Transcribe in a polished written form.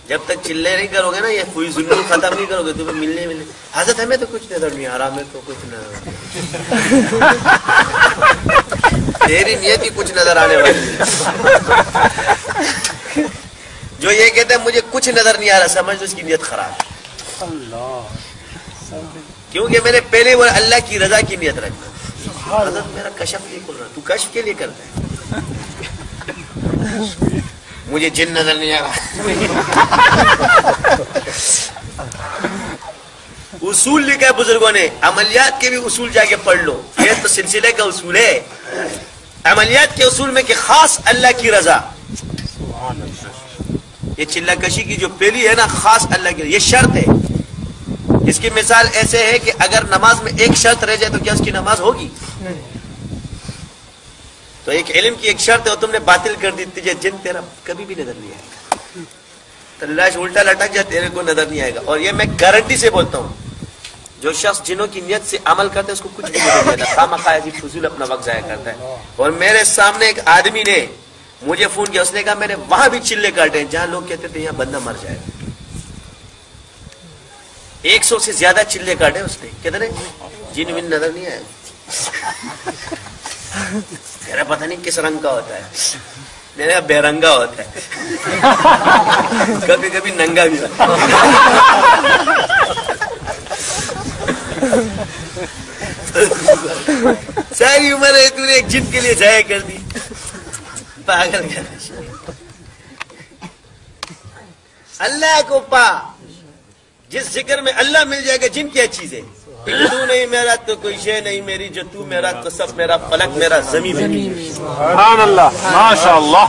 جب تک چلے نہیں کرو گے نا، یہ کوئی ظلم ختم نہیں کرو گے تو ملنے حضرت ہمیں تو کچھ نظر نہیں آ رہا، ہمیں تو کچھ نظر تیری نیت ہی کچھ نظر آنے والی ہے۔ جو یہ کہتے ہیں مجھے کچھ نظر نہیں آ رہا، سمجھ تو اس کی نیت خراب ہے، کیونکہ میں نے پہلے وہ اللہ کی رضا کی نیت رکھنا۔ حضرت میرا کشف نہیں کھل رہا، تو کشف کے لیے کرتا ہے؟ مجھے جن نظر نہیں آ رہا۔ اصول لکھا ہے بزرگوں نے، عملیات کے بھی اصول جا کے پڑھ لو، یہ تو سلسلے کا اصول ہے۔ عملیات کے اصول میں کہ خاص اللہ کی رضا، یہ چلہ کشی کی جو پہلی ہے نا، خاص اللہ کی رضا، یہ شرط ہے۔ اس کی مثال ایسے ہے کہ اگر نماز میں ایک شرط رہ جائے تو کیا اس کی نماز ہوگی؟ تو ایک علم کی ایک شرط ہے اور تم نے باطل کر دی، تجھے جن تیرا کبھی بھی نظر نہیں آئے گا، تو اللہ الٹا لٹک جائے تیرے کو نظر نہیں آئے گا۔ اور یہ میں گارنٹی سے بولتا ہوں، جو شخص جنوں کی نیت سے عمل کرتا ہے اس کو کچھ بھی نہیں دیتا، خامخواہ عجیب فضول اپنا وقت ضائع کرتا ہے۔ اور میرے سامنے ایک آدمی نے مجھے فون کیا، اس نے کہا میں نے وہاں بھی چلے کاٹے ہیں جہاں لوگ کہتے تھے یہاں بندہ مر جائے گا، 100 سے زیادہ چلے کاٹے اس نے، کتنے جن ون نظر نہیں آئے، میرا پتہ نہیں کس رنگ کا ہوتا ہے، میرا بے رنگا ہوتا ہے، کبھی کبھی ننگا بھی ہوتا ہے۔ ساری عمر ہے تو نے ایک جن کے لیے ضائع کر دی، پاگل کر۔ اللہ کو پا، جس ذکر میں اللہ مل جائے گا، جن کیا چیز ہے؟ تو نہیں میرا تو کوئی شے نہیں میری، جو تو میرا تو سب میرا، فلک میرا، زمین میری۔ سبحان اللہ، ماشاء اللہ۔